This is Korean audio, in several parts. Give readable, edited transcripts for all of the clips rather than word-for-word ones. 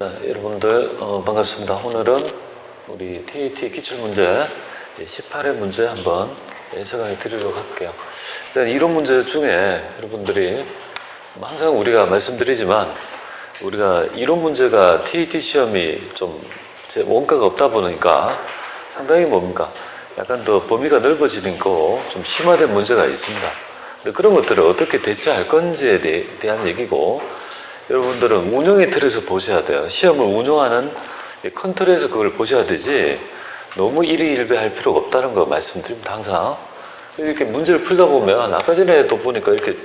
여러분들 반갑습니다. 오늘은 우리 TET 기출문제 18회 문제 한번 해석해 드리도록 할게요. 일단 이론 문제 중에 여러분들이 항상 우리가 말씀드리지만 우리가 이론 문제가 TET 시험이 좀 원가가 없다 보니까 상당히 뭡니까? 약간 더 범위가 넓어지는 거 좀 심화된 문제가 있습니다. 근데 그런 것들을 어떻게 대처할 건지에 대한 얘기고, 여러분들은 운영의 틀에서 보셔야 돼요. 시험을 운영하는 큰 틀에서 그걸 보셔야 되지 너무 일희일비할 필요가 없다는 거 말씀드립니다. 항상 이렇게 문제를 풀다 보면, 아까 전에도 보니까 이렇게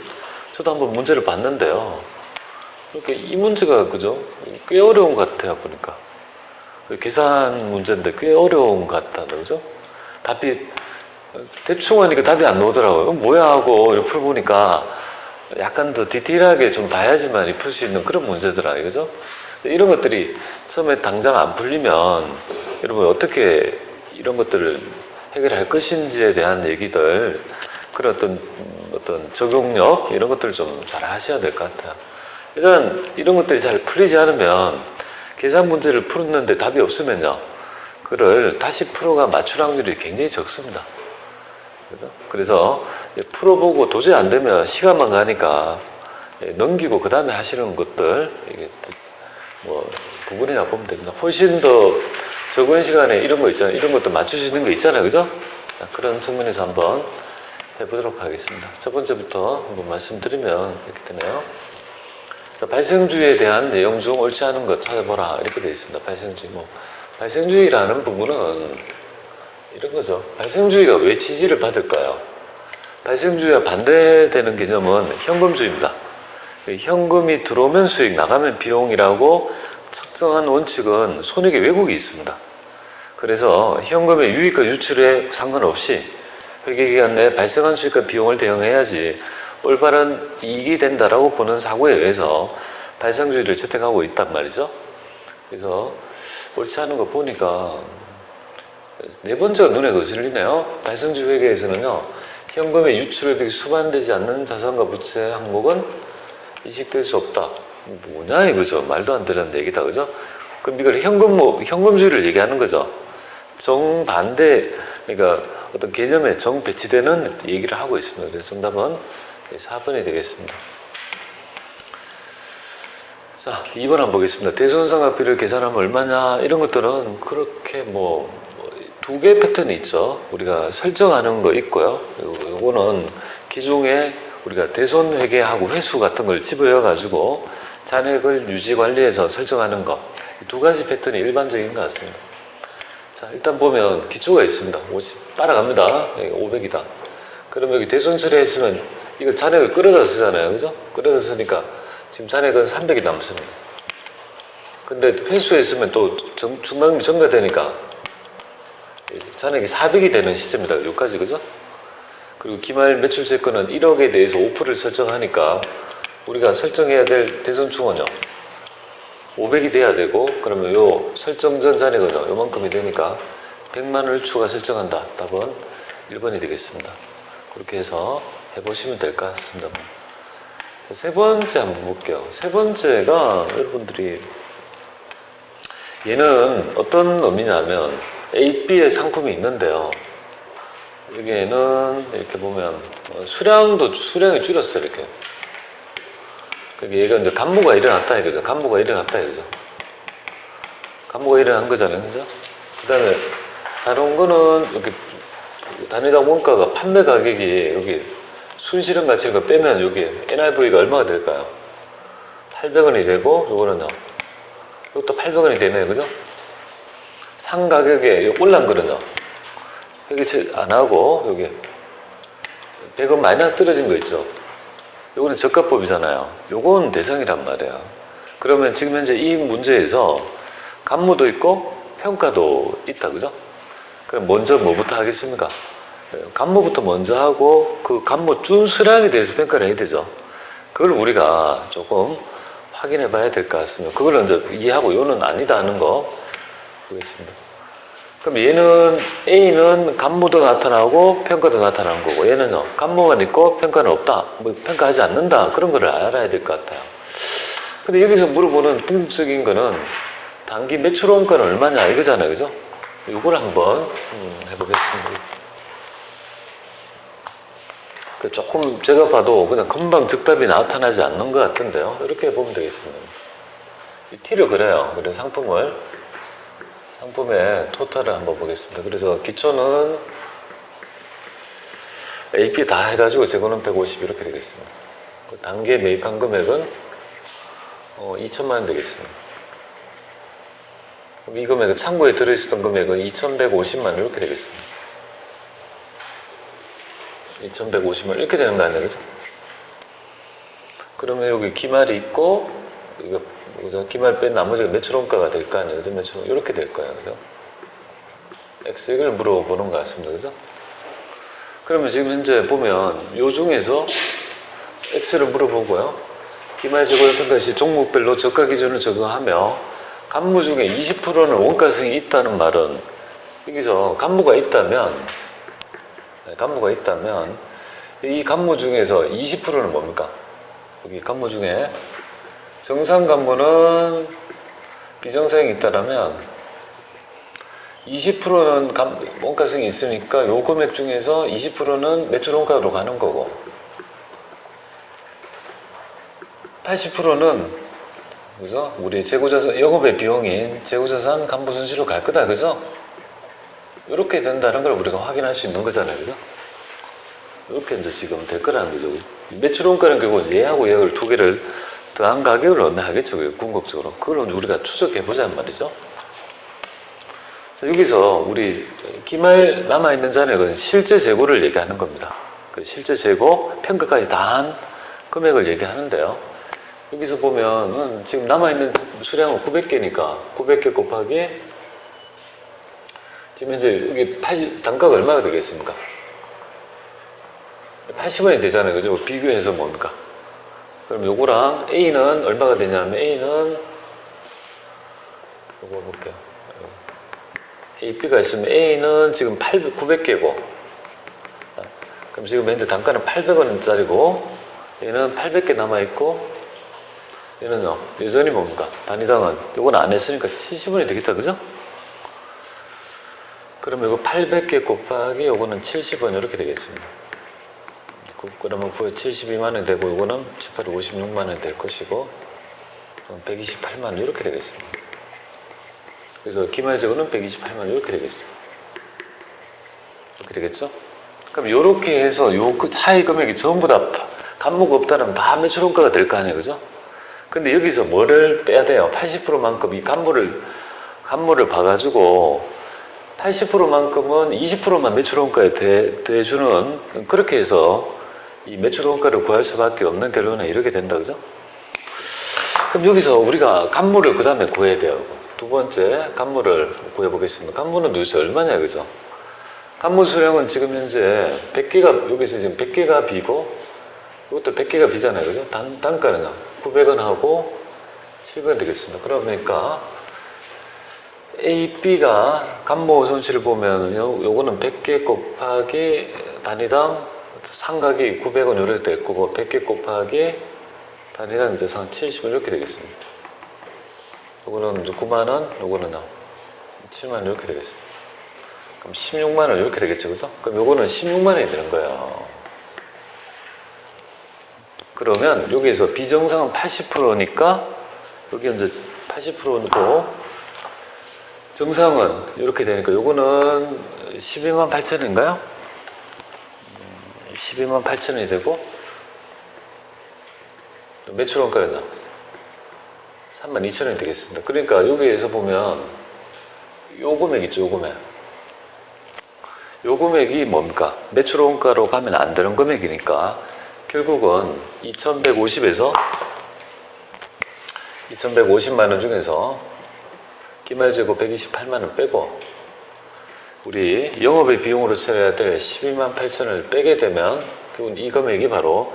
저도 한번 문제를 봤는데요, 이렇게 이 문제가 그죠? 꽤 어려운 것 같아요. 보니까 계산 문제인데 꽤 어려운 것 같다, 그죠? 답이 대충 하니까 답이 안 나오더라고요. 뭐야 하고 이렇게 풀어보니까 약간 더 디테일하게 좀 봐야지만 풀 수 있는 그런 문제더라, 그죠? 이런 것들이 처음에 당장 안 풀리면 여러분 어떻게 이런 것들을 해결할 것인지에 대한 얘기들, 그런 어떤 적용력, 이런 것들을 좀 잘 하셔야 될 것 같아요. 일단 이런 것들이 잘 풀리지 않으면, 계산 문제를 풀었는데 답이 없으면요, 그걸 다시 풀어가 맞출 확률이 굉장히 적습니다. 그죠? 그래서 풀어보고 도저히 안 되면 시간만 가니까 넘기고 그 다음에 하시는 것들, 이게 뭐 구분이나 보면 됩니다. 훨씬 더 적은 시간에 이런 거 있잖아요. 이런 것도 맞출 수 있는 거 있잖아요. 그죠? 그런 측면에서 한번 해보도록 하겠습니다. 첫 번째부터 한번 말씀드리면 이렇게 되네요. 발생주의에 대한 내용 중 옳지 않은 것 찾아보라, 이렇게 되어 있습니다. 발생주의, 발생주의라는 부분은 이런 거죠. 발생주의가 왜 지지를 받을까요? 발생주의와 반대되는 개념은 현금주의입니다. 현금이 들어오면 수익, 나가면 비용이라고 측정한 원칙은 손익의 왜곡이 있습니다. 그래서 현금의 유입과 유출에 상관없이 회계기간 내에 발생한 수익과 비용을 대응해야지 올바른 이익이 된다라고 보는 사고에 의해서 발생주의를 채택하고 있단 말이죠. 그래서 옳지 않은 거 보니까 네 번째가 눈에 거슬리네요. 발생주의 회계에서는요, 현금의 유출액이 수반되지 않는 자산과 부채 항목은 이식될 수 없다. 뭐냐 이거죠. 말도 안 되는 얘기다, 그죠? 그럼 이걸 현금주의를 얘기하는 거죠. 정반대, 그러니까 어떤 개념에 정배치되는 얘기를 하고 있습니다. 그래서 정답은 4번이 되겠습니다. 자, 2번 한번 보겠습니다. 대손상각비를 계산하면 얼마냐, 이런 것들은 그렇게 두 개의 패턴이 있죠. 우리가 설정하는 거 있고요. 요거는 기존에 우리가 대손 회계하고 회수 같은 걸 집어여 가지고 잔액을 유지 관리해서 설정하는 거, 두 가지 패턴이 일반적인 것 같습니다. 자, 일단 보면 기초가 있습니다. 따라갑니다. 500이다. 그러면 여기 대손 처리했으면 이걸 잔액을 끌어다 쓰잖아요. 그죠? 끌어다 쓰니까 지금 잔액은 300이 남습니다. 근데 회수했으면 또 중간금이 증가되니까 잔액이 400이 되는 시점이다. 여기까지, 그죠? 그리고 기말 매출채권은 1억에 대해서 5%를 설정하니까 우리가 설정해야 될 대손충은요, 500이 돼야 되고, 그러면 요 설정 전 잔액은요, 요만큼이 되니까 100만 원을 추가 설정한다. 답은 1번이 되겠습니다. 그렇게 해서 해보시면 될 것 같습니다. 세 번째 한번 볼게요. 세 번째가 여러분들이, 얘는 어떤 의미냐면 A, B의 상품이 있는데요, 여기에는 이렇게 보면 수량이 줄었어요. 이렇게. 얘가 이제 간무가 일어났다 이거죠. 간무가 일어났다 이거죠. 간무가 일어난 거잖아요. 그죠? 그 다음에 다른 거는 이렇게 단위당 원가가 판매 가격이 여기 순실현 가치인 거 빼면 여기 NRV가 얼마가 될까요? 800원이 되고, 요거는요, 이것도 800원이 되네요. 그죠? 상 가격에 올란 거는요, 회계 안 하고 여기 100원 마이너스 떨어진 거 있죠. 요거는 저가법이잖아요. 요건 대상이란 말이에요. 그러면 지금 현재 이 문제에서 간무도 있고 평가도 있다, 그죠? 그럼 먼저 뭐부터 하겠습니까? 간무부터 먼저 하고 그 간무 준 수량에 대해서 평가를 해야 되죠. 그걸 우리가 조금 확인해 봐야 될 것 같습니다. 그걸 먼저 이해하고 요는 아니다 하는 거 보겠습니다. 그럼 얘는 A는 간무도 나타나고 평가도 나타나는 거고, 얘는요, 간무만 있고 평가는 없다, 평가하지 않는다, 그런 걸 알아야 될 것 같아요. 근데 여기서 물어보는 궁극적인 거는 단기 매출 원가는 얼마냐 이거잖아요. 그죠? 이걸 한번 해보겠습니다. 조금 제가 봐도 그냥 금방 즉답이 나타나지 않는 것 같은데요. 이렇게 보면 되겠습니다. 이 T를 그래요. 그래서 상품의 토탈을 한번 보겠습니다. 그래서 기초는 AP 다 해가지고 재고는 150 이렇게 되겠습니다. 단기에 매입한 금액은 2천만 원 되겠습니다. 그럼 이 금액은 창고에 들어있었던 금액은 2,150만 원 이렇게 되겠습니다. 2,150만 원 이렇게 되는 거 아니에요, 그죠? 그러면 여기 기말이 있고 이거 기말 뺀 나머지가 매출 원가가 될 거 아니에요, 그죠? 매출 이렇게 될 거예요, 그죠? X액을 물어보는 것 같습니다, 그죠? 그러면 지금 현재 보면 요 중에서 X를 물어보고요. 기말 재고였던 것이 종목별로 저가 기준을 적용하며 간무 중에 20%는 원가성이 있다는 말은 여기서 간무가 있다면 이 간무 중에서 20%는 뭡니까? 여기 간무 중에 정상 간무는 비정상이 있다라면 20%는 원가성이 있으니까 요 금액 중에서 20%는 매출 원가로 가는 거고 80%는 그죠? 우리 재고자산 영업의 비용인 재고자산 간부 손실로 갈 거다, 그죠? 이렇게 된다는 걸 우리가 확인할 수 있는 거잖아요, 그죠? 이렇게 이제 지금 될 거라는 거죠. 매출 원가는 결국 예하고 예약을 두 개를 더한 가격을 의미하겠죠, 궁극적으로. 그걸 우리가 추적해 보자는 말이죠. 자, 여기서 우리 기말 남아있는 잔액은 실제 재고를 얘기하는 겁니다. 그 실제 재고 평가까지 다 한 금액을 얘기하는데요. 여기서 보면은 지금 남아있는 수량은 900개니까 900개 곱하기 지금 현재 여기 단가가 얼마가 되겠습니까? 80원이 되잖아요, 그죠? 비교해서 뭡니까? 그럼 요거랑 A는 얼마가 되냐면 A는 요거 볼게요. A, B가 있으면 A는 지금 900개고 그럼 지금 현재 단가는 800원짜리고 얘는 800개 남아있고 얘는요 여전히 뭡니까? 단위당은 요건 안 했으니까 70원이 되겠다, 그죠? 그러면 이거 800개 곱하기 요거는 70원 이렇게 되겠습니다. 그러면 72만 원 되고 이거는 18, 56만 원 될 것이고 128만 원 이렇게 되겠습니다. 그래서 기말재고는 128만 원 이렇게 되겠습니다. 이렇게 되겠죠? 그럼 이렇게 해서 요 그 차이 금액이 전부 다 간무가 없다면 다 매출 원가가 될 거 아니에요, 그죠? 근데 여기서 뭐를 빼야 돼요? 80%만큼 이 간무를 봐가지고 80%만큼은 20%만 매출 원가에 대주는 그렇게 해서 이 매출 원가를 구할 수밖에 없는 결론에 이르게 된다, 그죠? 그럼 여기서 우리가 간무를 그 다음에 구해야 돼요. 두 번째 간무를 구해보겠습니다. 간무는 도대체 얼마냐, 그죠? 간무 수량은 지금 현재 100개가 여기서 지금 100개가 B고 이것도 100개가 B잖아요, 그죠? 단가는 900원 하고 700원 되겠습니다. 그러니까 A, B가 간무 손실을 보면 요거는 100개 곱하기 단위당 상각이 900원 이렇게 될 거고 100개 곱하기 단위당 이제 70원 이렇게 되겠습니다. 요거는 9만원, 요거는 7만원 이렇게 되겠습니다. 그럼 16만원 이렇게 되겠죠, 그죠? 그럼 요거는 16만원이 되는 거예요. 그러면 여기에서 비정상은 80%니까 여기 이제 80%고 정상은 이렇게 되니까 요거는 12만 8천원인가요? 12만 8천원이 되고 매출 원가였나? 3만 2천원이 되겠습니다. 그러니까 여기에서 보면 요 금액 있죠, 요 금액. 요 금액이 뭡니까? 매출 원가로 가면 안 되는 금액이니까 결국은 2,150에서 2,150만 원 중에서 기말재고 128만 원 빼고 우리 영업의 비용으로 쳐야 될 12만 8천을 빼게 되면 결국 이 금액이 바로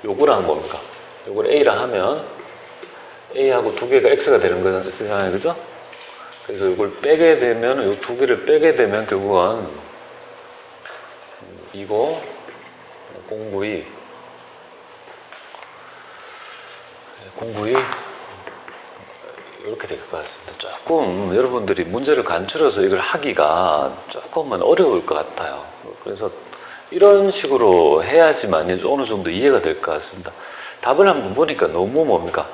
요거랑 뭡니까? 요걸 A랑 하면 A하고 두 개가 X가 되는 거잖아요, 그죠? 그래서 이걸 빼게 되면 요 두 개를 빼게 되면 결국은 이거 092 이렇게 될 것 같습니다. 조금 여러분들이 문제를 간추려서 이걸 하기가 조금은 어려울 것 같아요. 그래서 이런 식으로 해야지만 어느 정도 이해가 될 것 같습니다. 답을 한번 보니까 너무 뭡니까?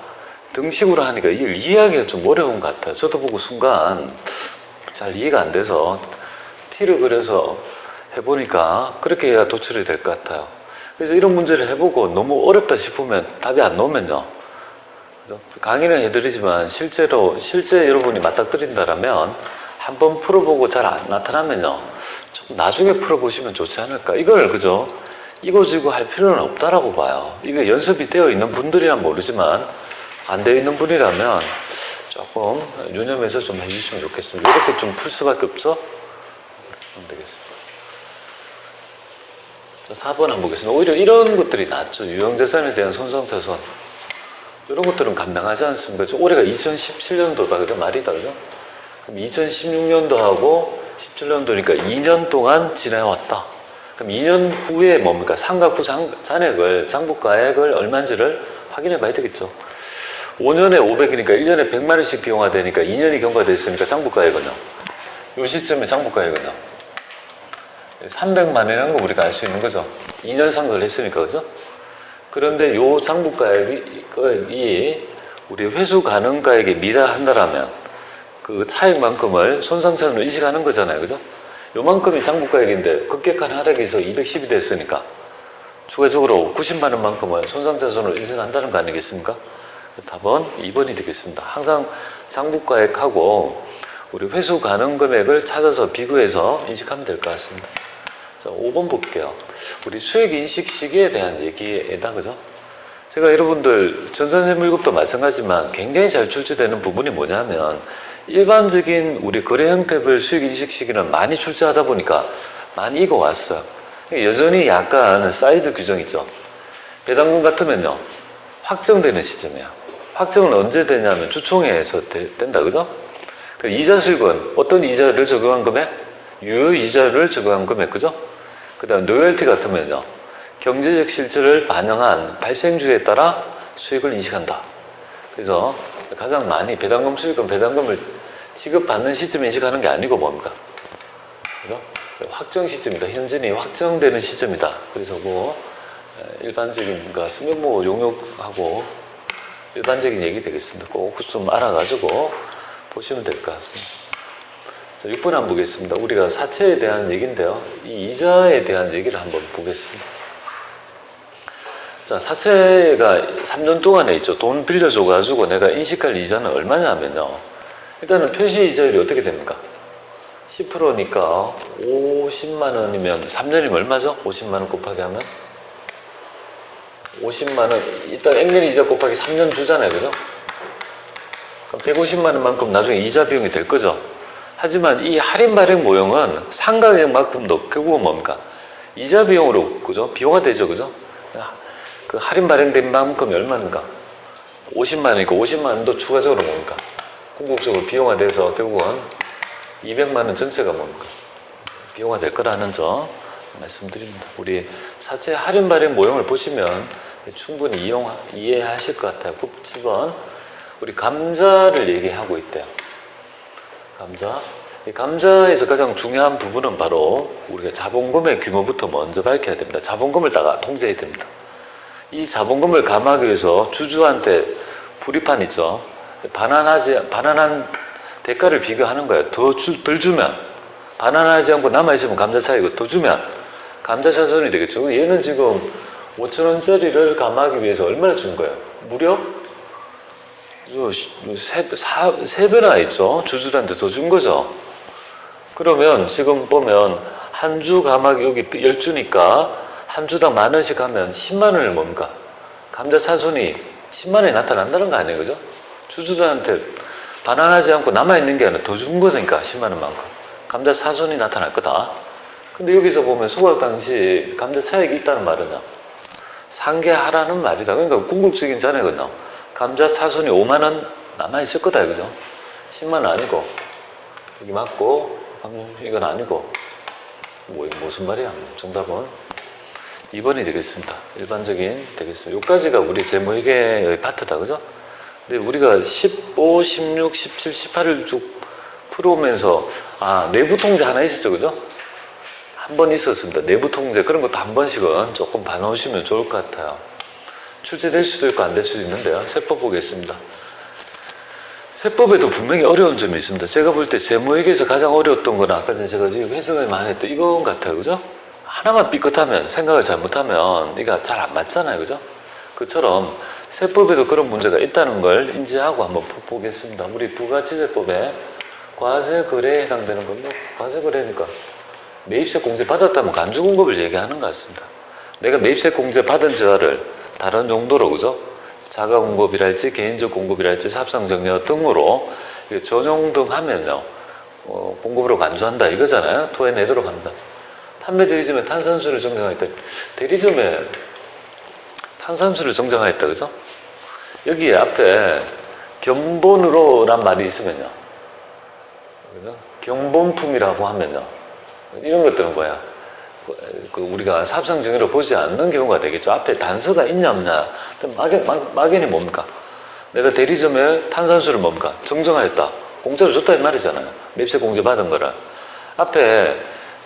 등식으로 하니까 이걸 이해하기가 좀 어려운 것 같아요. 저도 보고 순간 잘 이해가 안 돼서 T를 그려서 해보니까 그렇게 해야 도출이 될 것 같아요. 그래서 이런 문제를 해보고 너무 어렵다 싶으면 답이 안 나오면요. 강의는 해드리지만 실제 여러분이 맞닥뜨린다라면 한번 풀어보고 잘 안 나타나면요. 좀 나중에 풀어보시면 좋지 않을까. 이걸 그죠? 이거 지고 할 필요는 없다라고 봐요. 이게 연습이 되어 있는 분들이란 모르지만 안 되어 있는 분이라면 조금 유념해서 좀 해주시면 좋겠습니다. 이렇게 좀 풀 수밖에 없어? 그럼 되겠습니다. 자, 4번 한번 보겠습니다. 오히려 이런 것들이 낫죠. 유형재산에 대한 손상차손. 이런 것들은 감당하지 않습니까? 올해가 2017년도다. 그죠? 말이다. 그죠? 그럼 2016년도하고 17년도니까 2년 동안 지내왔다. 그럼 2년 후에 뭡니까? 상각 후 잔액을, 장부가액을 얼마인지를 확인해 봐야 되겠죠. 5년에 500이니까 1년에 100만 원씩 비용화 되니까 2년이 경과됐으니까 장부가액은요. 이 시점에 장부가액은요. 300만 원이라는 거 우리가 알 수 있는 거죠. 2년 상각을 했으니까, 그죠? 그런데 요 장부가액이 우리 회수 가능가액에 미달한다라면 그 차액만큼을 손상차손으로 인식하는 거잖아요. 그죠? 요만큼이 장부가액인데 급격한 하락에서 210이 됐으니까 추가적으로 90만 원만큼을 손상차손으로 인식한다는 거 아니겠습니까? 답은 2번이 되겠습니다. 항상 장부가액하고 우리 회수 가능 금액을 찾아서 비교해서 인식하면 될 것 같습니다. 자, 5번 볼게요. 우리 수익 인식 시기에 대한 얘기에다, 그죠? 제가 여러분들 전산세무일급도 마찬가지지만 굉장히 잘 출제되는 부분이 뭐냐면 일반적인 우리 거래 형태별 수익 인식 시기는 많이 출제하다 보니까 많이 익어왔어요. 여전히 약간 사이드 규정 있죠. 배당금 같으면요. 확정되는 시점이야. 확정은 언제 되냐면 주총회에서 된다, 그죠? 그 이자 수익은 어떤 이자를 적용한 금액? 유효이자를 적용한 금액, 그죠? 그 다음 로열티 같으면요. 경제적 실질을 반영한 발생주에 따라 수익을 인식한다. 그래서 가장 많이 배당금 수익은 배당금을 지급받는 시점에 인식하는 게 아니고 뭡니까? 그죠? 확정 시점이다. 현진이 확정되는 시점이다. 그래서 뭐 일반적인 것은 뭐 용역하고 일반적인 얘기 되겠습니다. 꼭 좀 알아가지고 보시면 될 것 같습니다. 자, 6번 한번 보겠습니다. 우리가 사채에 대한 얘기인데요. 이 이자에 대한 얘기를 한번 보겠습니다. 자, 사채가 3년 동안에 있죠. 돈 빌려줘가지고 내가 인식할 이자는 얼마냐면요. 일단은 표시 이자율이 어떻게 됩니까? 10%니까 50만 원이면 3년이면 얼마죠? 50만 원 곱하기 하면? 50만 원, 일단 액면 이자 곱하기 3년 주잖아요. 그죠? 그럼 150만 원만큼 나중에 이자 비용이 될 거죠. 하지만 이 할인 발행 모형은 상가액만큼도 결국은 뭡니까? 이자 비용으로, 그죠? 비용화 되죠. 그죠? 그 할인 발행된 만큼이 얼마인가? 50만 원이니까 50만 원도 추가적으로 뭡니까? 궁극적으로 비용화 돼서 결국은 200만 원 전체가 뭡니까? 비용화 될 거라는 점 말씀드립니다. 우리 사채 할인 발행 모형을 보시면 충분히 이해하실 것 같아요. 7번. 우리 감자를 얘기하고 있대요. 감자. 이 감자에서 가장 중요한 부분은 바로 우리가 자본금의 규모부터 먼저 밝혀야 됩니다. 자본금을 다 통제해야 됩니다. 이 자본금을 감하기 위해서 주주한테 불이판 있죠. 반환한 대가를 비교하는 거예요. 덜 주면, 반환하지 않고 남아있으면 감자 차익을 더 주면 감자 차손이 되겠죠. 얘는 지금 5,000원짜리를 감하기 위해서 얼마나 준 거예요? 무려 3배나 있죠. 주주한테 더 준 거죠. 그러면 지금 보면 한 주 감하기 여기 10주니까 한 주당 10,000원씩 하면 10만 원을 뭡니까? 감자 차손이 10만 원이 나타난다는 거 아니에요. 그죠? 주주들한테 반환하지 않고 남아있는 게 아니라 더 준 거니까 10만 원만큼. 감자 차손이 나타날 거다. 근데 여기서 보면 소각 당시 감자 차익이 있다는 말은요. 상계하라는 말이다. 그러니까 궁극적인 잔액은요. 감자 차손이 5만 원 남아있을 거다. 그죠? 10만 원 아니고. 여기 맞고, 이건 아니고. 뭐, 무슨 말이야? 정답은 2번이 되겠습니다. 일반적인 되겠습니다. 여기까지가 우리 재무회계의 파트다. 그죠? 근데 우리가 15, 16, 17, 18을 쭉 풀어오면서 내부 통제 하나 있었죠, 그죠? 한 번 있었습니다. 내부 통제 그런 것도 한 번씩은 조금 봐놓으시면 좋을 것 같아요. 출제될 수도 있고 안 될 수도 있는데요. 세법 보겠습니다. 세법에도 분명히 어려운 점이 있습니다. 제가 볼 때 세무회계에서 가장 어려웠던 건 아까 전에 제가 지금 해석을 많이 했던 이건 같아요, 그죠? 하나만 삐끗하면, 생각을 잘못하면 이게 잘 안 맞잖아요, 그죠? 그처럼 세법에도 그런 문제가 있다는 걸 인지하고 한번 보겠습니다. 우리 부가치세법에 과세거래에 해당되는 건 과세거래니까 매입세 공제 받았다면 간주공급을 얘기하는 것 같습니다. 내가 매입세 공제 받은 자를 다른 용도로, 그죠? 자가공급이랄지 개인적 공급이랄지 사업상정려 등으로 전용 등 하면요 공급으로 간주한다 이거잖아요. 토해내도록 한다. 판매 대리점에 탄산수를 정정하였다. 대리점에 탄산수를 정정하였다, 그죠? 여기 앞에 견본으로란 말이 있으면요, 그죠? 견본품이라고 하면요, 이런 것들은 뭐야? 우리가 사업상정의로 보지 않는 경우가 되겠죠. 앞에 단서가 있냐 없냐. 막연히 뭡니까? 내가 대리점에 탄산수를 뭡니까? 정정하였다. 공짜로 줬다 이 말이잖아요. 매입세 공제 받은 거를. 앞에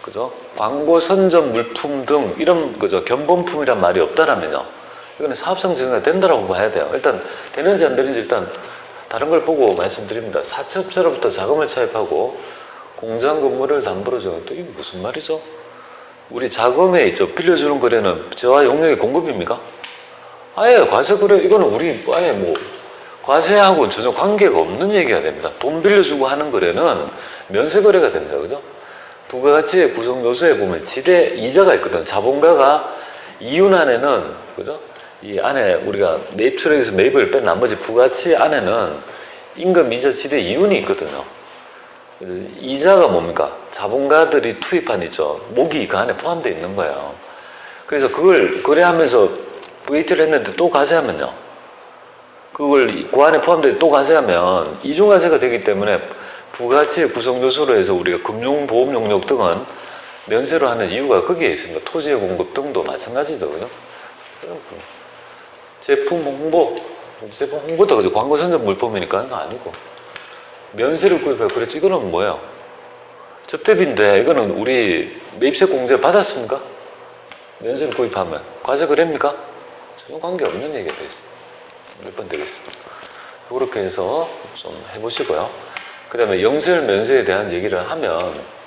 그죠? 광고 선전 물품 등 이런 그죠? 견본품이란 말이 없다라면요, 이거는 사업상정의가 된다라고 봐야 돼요. 일단 되는지 안 되는지 일단 다른 걸 보고 말씀드립니다. 사채업자로부터 자금을 차입하고 공장 건물을 담보로 정했다. 이게 무슨 말이죠? 우리 자금에 있죠. 빌려주는 거래는 재화 용역의 공급입니까? 아예 과세 거래, 이거는 우리 아예 뭐 과세하고는 전혀 관계가 없는 얘기가 됩니다. 돈 빌려주고 하는 거래는 면세 거래가 됩니다. 그죠? 부가가치의 구성 요소에 보면 지대 이자가 있거든. 자본가가 이윤 안에는, 그죠? 이 안에 우리가 매입 처리에서 매입을 뺀 나머지 부가치 안에는 임금 이자 지대 이윤이 있거든요. 이자가 뭡니까? 자본가들이 투입한 있죠. 목이 그 안에 포함되어 있는 거예요. 그래서 그걸 거래하면서 VAT를 했는데 또 과세하면요, 그걸 그 안에 포함되어 또 과세하면 이중과세가 되기 때문에 부가치의 구성 요소로 해서 우리가 금융보험 용역 등은 면세로 하는 이유가 거기에 있습니다. 토지의 공급 등도 마찬가지죠, 그죠? 제품 홍보도 광고 선전 물품이니까 그건 아니고, 면세를 구입해요. 그랬죠. 이거는 뭐예요? 접대비인데 이거는 우리 매입세 공제 받았습니까? 면세를 구입하면 과세 거래입니까? 전혀 관계없는 얘기가 되겠습니다. 몇 번 되겠습니다. 그렇게 해서 좀 해보시고요. 그 다음에 영세율 면세에 대한 얘기를 하면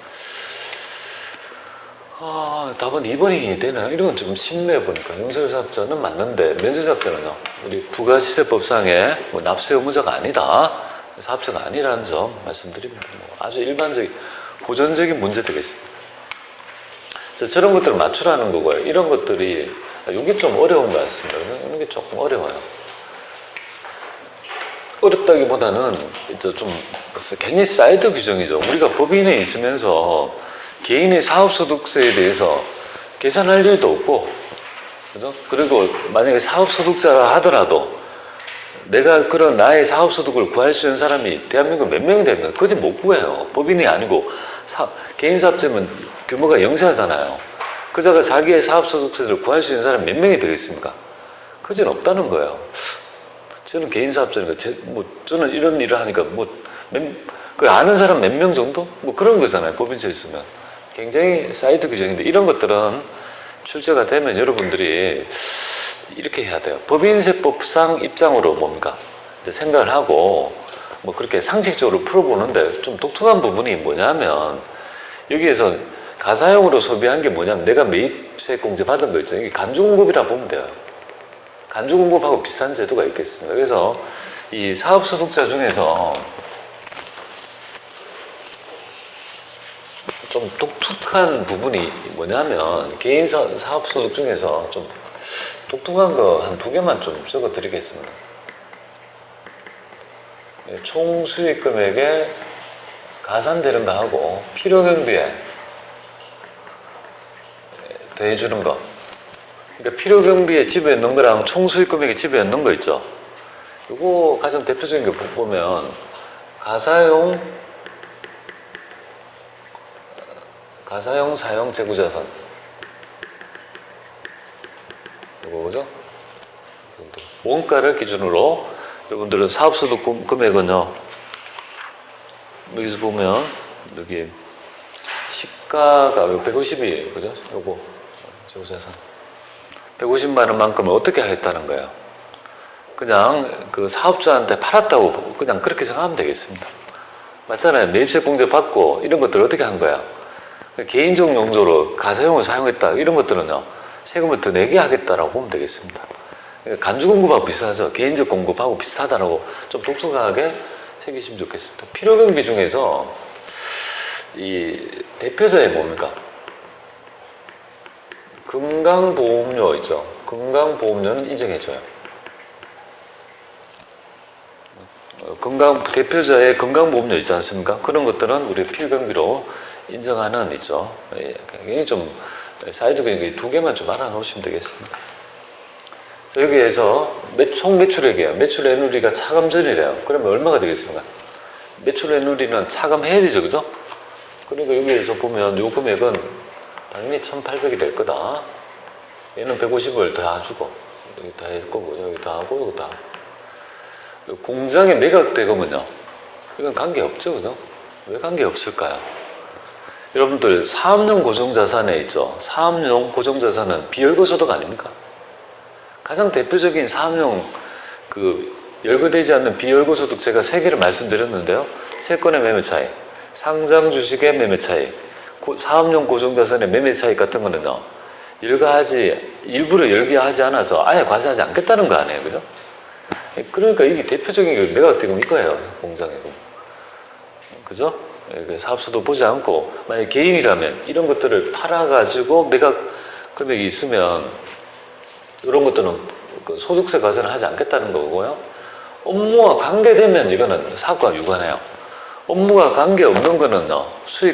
답은 2번이 되나요? 이런 건 좀 심해 보니까 영세율 사업자는 맞는데 면세 사업자는요, 우리 부가시세법상의 뭐 납세 의무자가 아니다, 사업자가 아니라는 점 말씀드립니다. 아주 일반적인 고전적인 문제 되겠습니다. 저런 것들을 맞추라는 거고요. 이런 것들이 이게 좀 어려운 것 같습니다. 이런 게 조금 어려워요. 어렵다기보다는 좀 괜히 사이드 규정이죠. 우리가 법인에 있으면서 개인의 사업소득세에 대해서 계산할 일도 없고, 그죠? 그리고 만약에 사업소득자라 하더라도 내가 그런 나의 사업소득을 구할 수 있는 사람이 대한민국 몇 명이 됩니까? 그지 못 구해요. 법인이 아니고 개인 사업자면 규모가 영세하잖아요. 그자가 자기의 사업소득세를 구할 수 있는 사람이 몇 명이 되겠습니까? 그지는 없다는 거예요. 저는 개인 사업자니까 저는 이런 일을 하니까 그 아는 사람 몇 명 정도? 그런 거잖아요. 법인처에 있으면. 굉장히 사이드 규정인데 이런 것들은 출제가 되면 여러분들이 이렇게 해야 돼요. 법인세법상 입장으로 뭡니까? 이제 생각을 하고 그렇게 상식적으로 풀어보는데 좀 독특한 부분이 뭐냐면, 여기에서 가사용으로 소비한 게 뭐냐면 내가 매입세 공제 받은 거 있잖아요. 이게 간주공급이라 보면 돼요. 간주공급하고 비슷한 제도가 있겠습니다. 그래서 이 사업소득자 중에서 좀 독특한 부분이 뭐냐면, 개인 사업소득 중에서 좀 독특한 거 한 2개만 좀 적어 드리겠습니다. 총 수익 금액에 가산되는 거 하고 필요경비에 더해주는 거. 그러니까 필요경비에 집에 넣는 거랑 총 수익 금액에 집에 넣는 거 있죠. 이거 가장 대표적인 거 보면 가사용 사용 재구자산, 이거 그죠? 원가를 기준으로 여러분들은 사업소득 금액은요, 여기서 보면, 여기, 시가가 150이에요. 그죠? 요거, 재고자산. 150만 원만큼을 어떻게 하겠다는 거예요? 그냥 그 사업자한테 팔았다고 그냥 그렇게 생각하면 되겠습니다. 맞잖아요. 매입세 공제 받고 이런 것들 어떻게 한 거야? 개인적 용도로 가사용을 사용했다. 이런 것들은요, 세금을 더 내게 하겠다라고 보면 되겠습니다. 간주 공급하고 비슷하죠. 개인적 공급하고 비슷하다라고 좀 독특하게 새기시면 좋겠습니다. 필요경비 중에서 이 대표자의 뭡니까? 건강보험료 있죠. 건강보험료는 인정해줘요. 대표자의 건강보험료 있지 않습니까? 그런 것들은 우리 필요경비로 인정하는 있죠. 굉장히 좀 사이드 경비 두 개만 좀 알아놓으시면 되겠습니다. 여기에서 총 매출액이에요. 매출 애누리가 차감 전이래요. 그러면 얼마가 되겠습니까? 매출 애누리는 차감해야 되죠, 그죠? 그러니까 여기에서 보면 요 금액은 당연히 1,800이 될 거다. 얘는 150을 다 주고, 여기 다 할 거고, 여기 다 하고, 여기 다 하고. 공장의 매각 대금은요, 이건 관계없죠, 그죠? 왜 관계없을까요? 여러분들, 사업용 고정자산에 있죠. 사업용 고정자산은 비열거소득 아닙니까? 가장 대표적인 사업용 열거되지 않는 비열거소득 제가 3개를 말씀드렸는데요. 세건의 매매 차이, 상장 주식의 매매 차이, 사업용 고정자산의 매매 차이 같은 거는요, 일부러 열거하지 않아서 아예 과세하지 않겠다는 거 아니에요, 그죠? 그러니까 이게 대표적인 매각대금 이거예요, 공장의. 그죠? 사업소도 보지 않고, 만약에 개인이라면 이런 것들을 팔아가지고 매각 금액이 있으면 이런 것들은 소득세 과세는 하지 않겠다는 거고요. 업무와 관계되면 이거는 사업과 유관해요. 업무가 관계없는 거는 수익